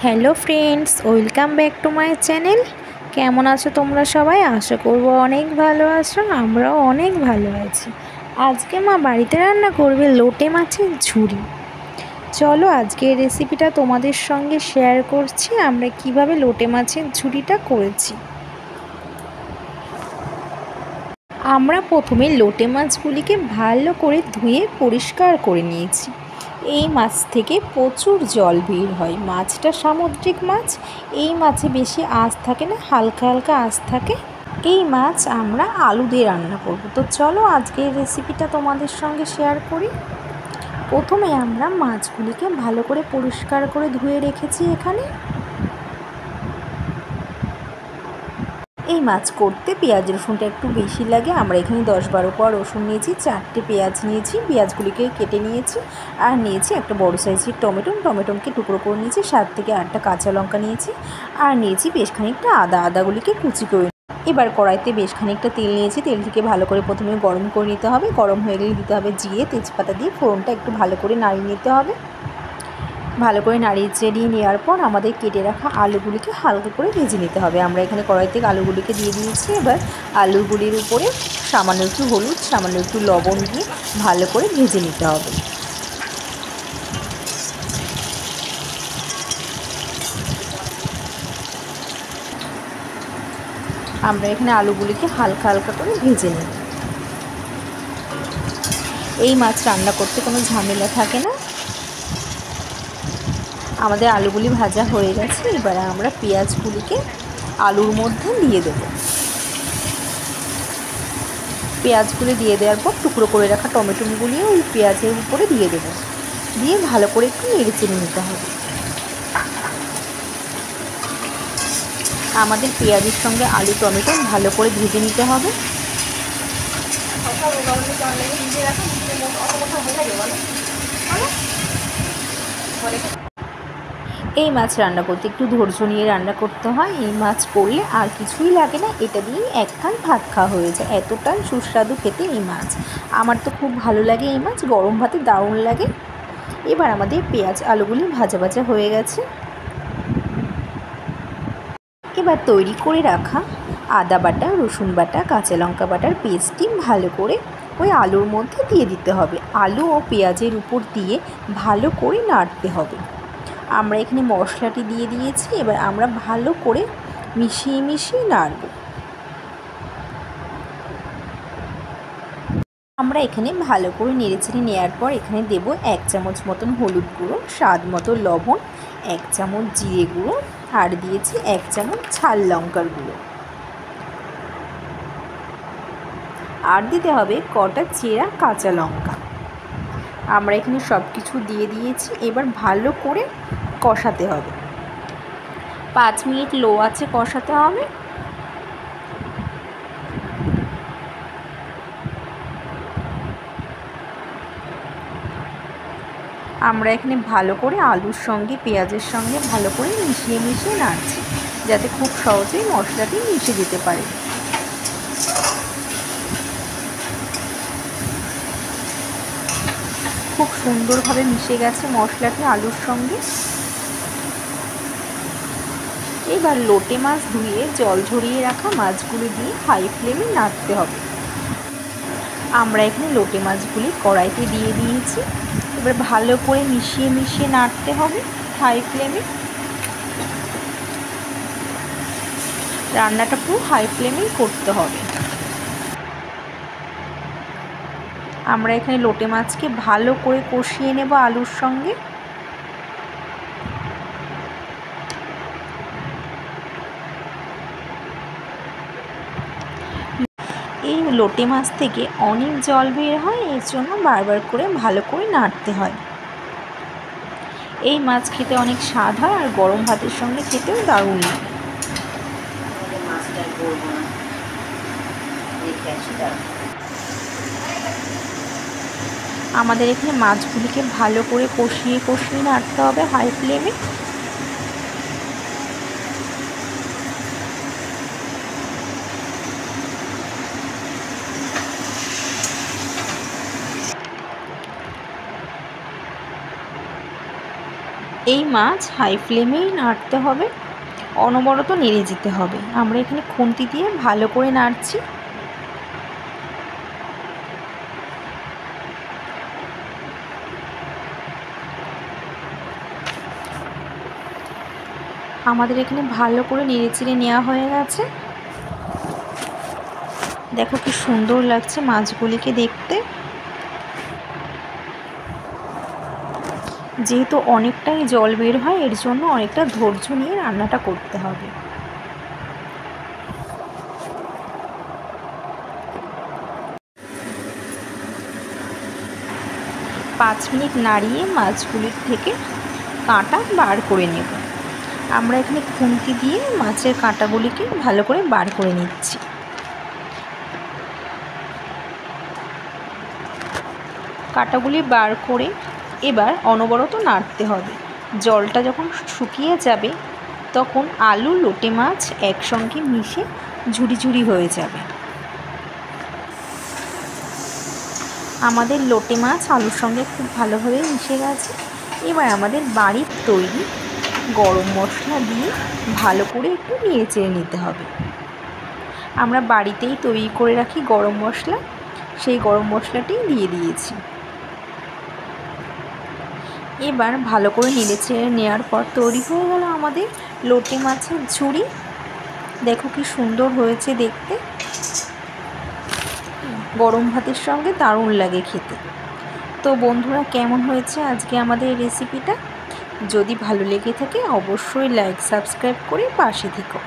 Hello friends, welcome back to my channel. কেমন আছো তোমরা সবাই? আশা করবো অনেক ভালো আছো, আমরাও অনেক ভালো আছি। আজকে মা বাড়িতে রান্না করবে লোটে মাছের ঝুড়ি। চলো আজকে এই রেসিপিটা তোমাদের সঙ্গে শেয়ার করছি, আমরা কিভাবে লোটে মাছের ঝুড়িটা করেছি। আমরা প্রথমে লোটে মাছগুলিকে ভালো করে ধুয়ে পরিষ্কার করে নিয়েছি। এই মাছ থেকে প্রচুর জল বের হয়। মাছটা সামুদ্রিক মাছ, এই মাছে বেশি আঁশ থাকে না, হালকা হালকা আঁশ থাকে। এই মাছ আমরা আলু দিয়ে রান্না করব। তো চলো আজকের রেসিপিটা তোমাদের সঙ্গে শেয়ার করি। প্রথমে আমরা মাছগুলিকে ভালো করে পরিষ্কার করে ধুয়ে রেখেছি। এখানে এই মাছ করতে পেঁয়াজ রসুনটা একটু বেশি লাগে। আমরা এখানে 10-12 কোয়া রসুন নিয়েছি, 4টে পেঁয়াজ নিয়েছি, পেঁয়াজগুলিকে কেটে নিয়েছি, আর নিয়েছি একটা বড় সাইজের টমেটোকে টুকরো করে নিয়েছি, 7 থেকে 8টা কাঁচা লঙ্কা নিয়েছি, আর নিয়েছি বেশ খানিকটা আদাগুলিকে কুচি করে। এবার কড়াইতে বেশ খানিকটা তেল নিয়েছি, তেলটিকে ভালো করে প্রথমে গরম করে নিতে হবে। গরম হয়ে গেলে দিতে হবে জিরে, তেজপাতা দিয়ে ফোড়নটা একটু ভালো করে নাড়িয়ে নিতে হবে। ভালো করে নাড়িয়ে চেড়িয়ে নেওয়ার পর আমাদের কেটে রাখা আলুগুলিকে হালকা করে ভেজে নিতে হবে। আমরা এখানে কড়াইতে আলুগুলিকে দিয়ে দিয়েছি। এবার আলুগুলির উপরে সামান্য একটু হলুদ, সামান্য একটু লবণ দিয়ে ভালো করে ভেজে নিতে হবে। আমরা এখানে আলুগুলিকে হালকা হালকা করে ভেজে নিই। এই মাছ রান্না করতে কোনো ঝামেলা থাকে না। আমাদের আলুগুলি ভাজা হয়ে গেছে। এবারে আমরা পেঁয়াজগুলিকে আলুর মধ্যে দিয়ে দেবো। পেঁয়াজগুলি দিয়ে দেওয়ার পর টুকরো করে রাখা টমেটোগুলিও ওই পেঁয়াজের উপরে দিয়ে দেবো। দিয়ে ভালো করে একটু নেড়ে চেড়ে নিতে হবে। আমাদের পেঁয়াজের সঙ্গে আলু টমেটো ভালো করে ভেজে নিতে হবে। এই মাছ রান্না করতে একটু ধৈর্য নিয়ে রান্না করতে হয়। এই মাছ করলে আর কিছুই লাগে না, এটা দিয়েই এক থাল ভাত খাওয়া হয়ে যায়। এতটাই সুস্বাদু খেতে এই মাছ। আমার তো খুব ভালো লাগে এই মাছ, গরম ভাতে দারুণ লাগে। এবার আমাদের পেঁয়াজ আলুগুলি ভাজা ভাজা হয়ে গেছে। এবার তৈরি করে রাখা আদা বাটা, রসুন বাটা, কাঁচা লঙ্কা বাটার পেস্টটি ভালো করে ওই আলুর মধ্যে দিয়ে দিতে হবে। আলু ও পেঁয়াজের উপর দিয়ে ভালো করে নাড়তে হবে। আমরা এখানে মশলাটি দিয়ে দিয়েছি। এবার আমরা ভালো করে মিশিয়ে নাড়ব। আমরা এখানে ভালো করে নেড়েচেড়ে নেওয়ার পর এখানে দেব 1 চামচ মতন হলুদ গুঁড়ো, স্বাদ মতো লবণ, 1 চামচ জিরে গুঁড়ো, আর দিয়েছি 1 চামচ ঝাল লঙ্কার গুঁড়ো, আর দিতে হবে কটা চেরা কাঁচা লঙ্কা। আমরা এখানে সব কিছু দিয়ে দিয়েছি। এবার ভালো করে কষাতে হবে। 5 মিনিট লো আঁচে কষাতে হবে। আমরা এখানে ভালো করে আলুর সঙ্গে পেঁয়াজের সঙ্গে ভালো করে মিশিয়ে নাড়ছি, যাতে খুব সহজেই মশলাটি মিশে যেতে পারে। খুব সুন্দরভাবে মিশে গেছে মশলাটি আলুর সঙ্গে। এবার লোটে মাছ ধুয়ে জল ঝরিয়ে রাখা মাছগুলি দিয়ে হাই ফ্লেমে নাড়তে হবে। আমরা এখানে লোটে মাছগুলি কড়াইতে দিয়ে দিয়েছি। এবার ভালো করে মিশিয়ে নাড়তে হবে হাই ফ্লেমে। রান্নাটা পুরো হাই ফ্লেমেই করতে হবে। আমরা এখানে লোটে মাছকে ভালো করে কষিয়ে নেব আলুর সঙ্গে। এই লোটে মাছ থেকে অনেক জল বের হয়, এর জন্য বারবার করে ভালো করে নাড়তে হয়। এই মাছ খেতে অনেক স্বাদ হয়, আর গরম ভাতের সঙ্গে খেতেও দারুণ লাগে। আমাদের এখানে মাছগুলিকে ভালো করে কষিয়ে নাড়তে হবে হাই ফ্লেমে। এই মাছ হাই ফ্লেমেই নাড়তে হবে, অনবরত নেড়ে যেতে হবে। আমরা এখানে খুন্তি দিয়ে ভালো করে নাড়ছি। আমাদের এখানে ভালো করে নেড়ে চেড়ে নেওয়া হয়ে গেছে। দেখো কি সুন্দর লাগছে মাছগুলিকে দেখতে। যেহেতু অনেকটাই জল বের হয়, এর জন্য অনেকটা ধৈর্য নিয়ে রান্নাটা করতে হবে। পাঁচ মিনিট নাড়িয়ে মাছগুলির থেকে কাঁটা বার করে নেব। আমরা এখানে খুন্তি দিয়ে মাছের কাঁটাগুলিকে ভালো করে বার করে নিচ্ছি। কাঁটাগুলি বার করে এবার অনবরত নাড়তে হবে। জলটা যখন শুকিয়ে যাবে তখন আলু লোটে মাছ একসঙ্গে মিশে ঝুড়ি ঝুড়ি হয়ে যাবে। আমাদের লোটে মাছ আলুর সঙ্গে খুব ভালোভাবে মিশে গেছে। এবার আমাদের বাড়ির তৈরি গরম মশলা দিয়ে ভালো করে একটু নেড়ে চেড়ে নিতে হবে। আমরা বাড়িতেই তৈরি করে রাখি গরম মশলা, সেই গরম মশলাটি দিয়ে দিয়েছি। এবার ভালো করে নেড়ে চেড়ে নেওয়ার পর তৈরি হয়ে গেল আমাদের লোটে মাছের ঝুড়ি। দেখো কি সুন্দর হয়েছে দেখতে, গরম ভাতের সঙ্গে দারুণ লাগে খেতে। তো বন্ধুরা, কেমন হয়েছে আজকে আমাদের রেসিপিটা? যদি ভালো লেগে থাকে অবশ্যই লাইক সাবস্ক্রাইব করে পাশে থেকো।